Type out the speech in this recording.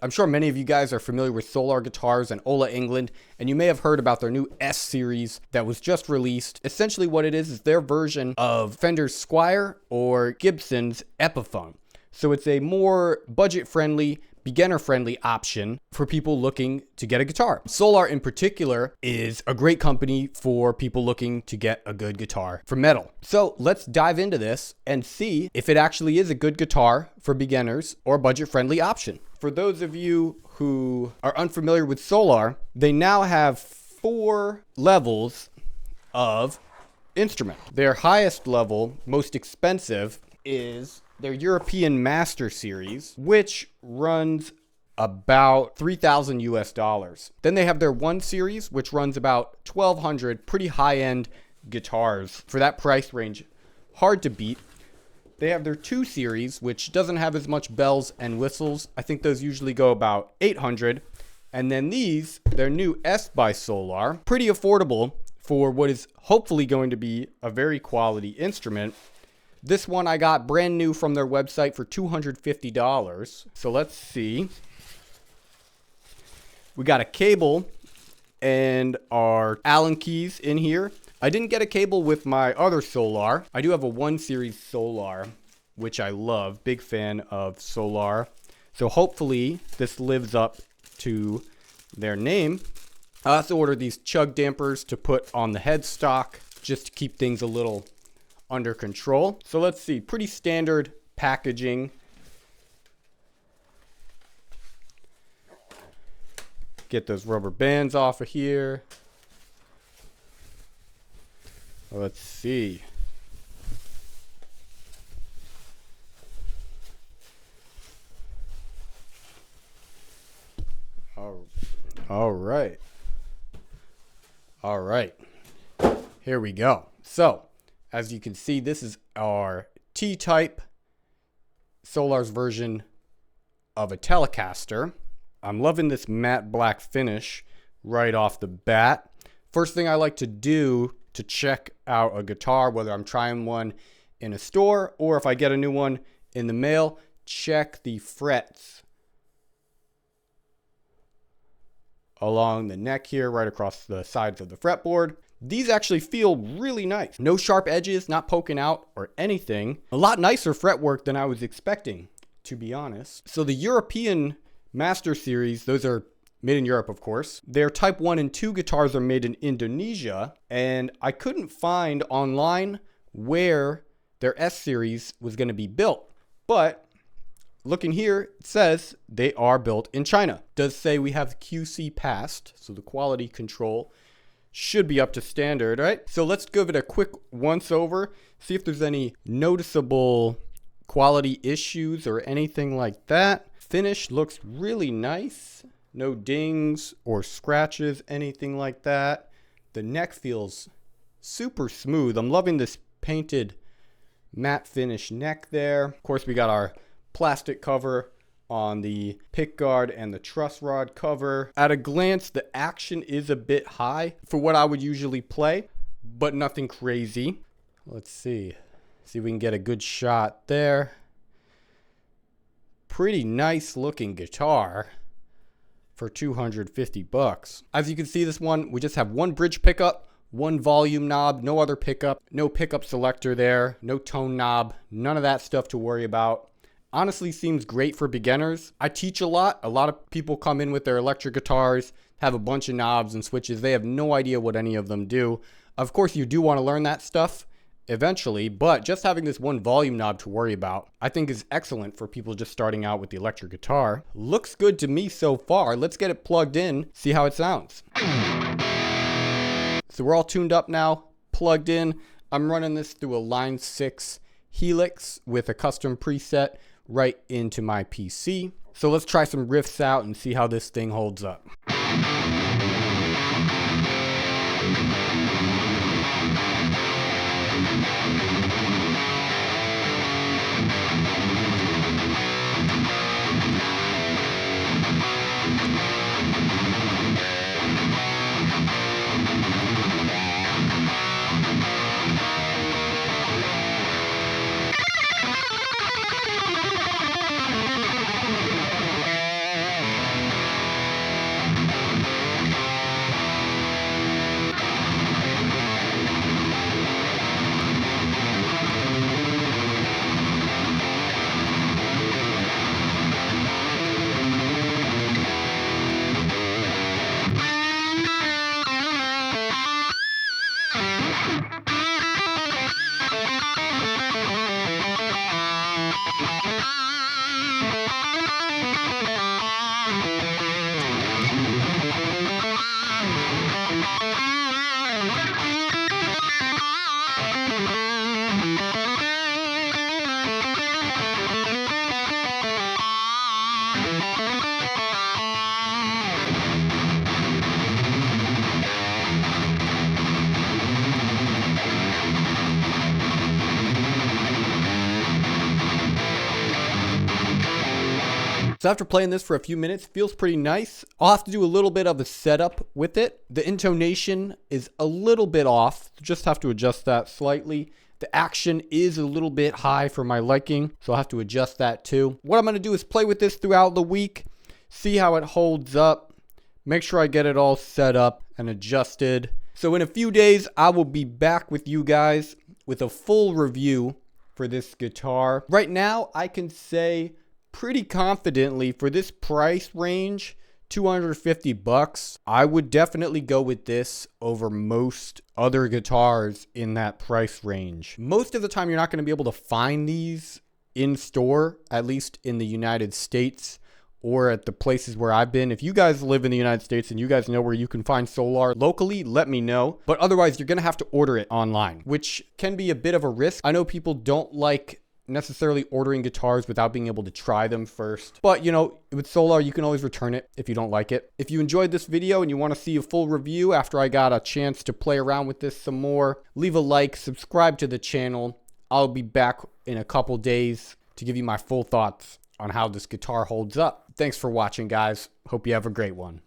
I'm sure many of you guys are familiar with Solar Guitars and Ola England, and you may have heard about their new S series that was just released. Essentially what it is their version of Fender's Squier or Gibson's Epiphone. So it's a more budget-friendly, beginner-friendly option for people looking to get a guitar. Solar in particular is a great company for people looking to get a good guitar for metal. So let's dive into this and see if it actually is a good guitar for beginners or budget-friendly option. For those of you who are unfamiliar with Solar, they now have 4 levels of instrument. Their highest level, most expensive, is their European Master Series, which runs about $3,000 US. Then they have their 1 Series, which runs about 1,200, pretty high-end guitars for that price range. Hard to beat. They have their 2 Series, which doesn't have as much bells and whistles. I think those usually go about 800. And then these, their new S by Solar, pretty affordable for what is hopefully going to be a very quality instrument. This one I got brand new from their website for $250. So let's see. We got a cable and our Allen keys in here. I didn't get a cable with my other Solar. I do have a 1 Series Solar, which I love. Big fan of Solar. So hopefully this lives up to their name. I also ordered these chug dampers to put on the headstock just to keep things a little under control. So let's see, pretty standard packaging. Get those rubber bands off of here. Let's see. All right. All right. Here we go. So, as you can see, this is our T-type Solar's version of a Telecaster. I'm loving this matte black finish right off the bat. First thing I like to do to check out a guitar, whether I'm trying one in a store or if I get a new one in the mail, check the frets along the neck here, right across the sides of the fretboard. These actually feel really nice. No sharp edges, not poking out or anything. A lot nicer fretwork than I was expecting, to be honest. So the European Master Series, those are made in Europe, of course. Their Type 1 and 2 guitars are made in Indonesia, and I couldn't find online where their S Series was going to be built. But looking here, it says they are built in China. It does say we have QC passed, so the quality control should be up to standard, right? So let's give it a quick once over, see if there's any noticeable quality issues or anything like that. Finish looks really nice. No dings or scratches, anything like that. The neck feels super smooth. I'm loving this painted matte finish neck there. Of course, we got our plastic cover on the pick guard and the truss rod cover. At a glance, the action is a bit high for what I would usually play, but nothing crazy. Let's see. See if we can get a good shot there. Pretty nice looking guitar for $250. As you can see, this one, we just have 1 bridge pickup, 1 volume knob, no other pickup, no pickup selector there, no tone knob, none of that stuff to worry about. Honestly, seems great for beginners. I teach a lot. A lot of people come in with their electric guitars, have a bunch of knobs and switches. They have no idea what any of them do. Of course, you do want to learn that stuff eventually, but just having this 1 volume knob to worry about, I think is excellent for people just starting out with the electric guitar. Looks good to me so far. Let's get it plugged in, see how it sounds. So we're all tuned up now, plugged in. I'm running this through a Line 6 Helix with a custom preset right into my PC. So let's try some riffs out and see how this thing holds up. So after playing this for a few minutes, feels pretty nice. I'll have to do a little bit of a setup with it. The intonation is a little bit off. Just have to adjust that slightly. The action is a little bit high for my liking, so I'll have to adjust that too. What I'm going to do is play with this throughout the week, see how it holds up, make sure I get it all set up and adjusted. So in a few days, I will be back with you guys with a full review for this guitar. Right now, I can say pretty confidently for this price range, $250, I would definitely go with this over most other guitars in that price range. Most of the time, you're not going to be able to find these in store, at least in the United States or at the places where I've been. If you guys live in the United States and you guys know where you can find Solar locally, let me know. But otherwise, you're going to have to order it online, which can be a bit of a risk. I know people don't like necessarily ordering guitars without being able to try them first. But, you know, with Solar, you can always return it if you don't like it. If you enjoyed this video and you want to see a full review after I got a chance to play around with this some more, leave a like, subscribe to the channel. I'll be back in a couple days to give you my full thoughts on how this guitar holds up. Thanks for watching, guys. Hope you have a great one.